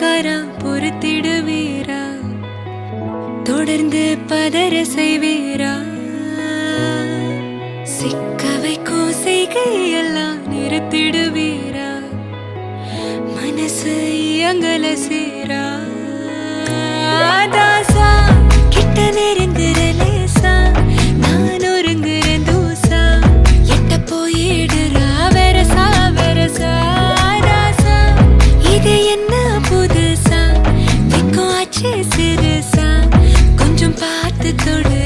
பாசக்காரா பொறுத்திடுவீரா, தொடர்ந்து பதற செய்வீரா, சிக்க வைக்கும் செய்கையெல்லாம் நிறுத்திடுவீரா, மனசு இயங்கல சீரா. தாசா கிட்ட நெருங்குற லேசா, நான் ஒருங்குற தூசா, எட்ட போயிடுறா வெரசா வெரசா. தாசா இது என்ன புதுசா, வெக்கம் ஆச்சு சிறுசா, கொஞ்சம் பார்த்து தொடு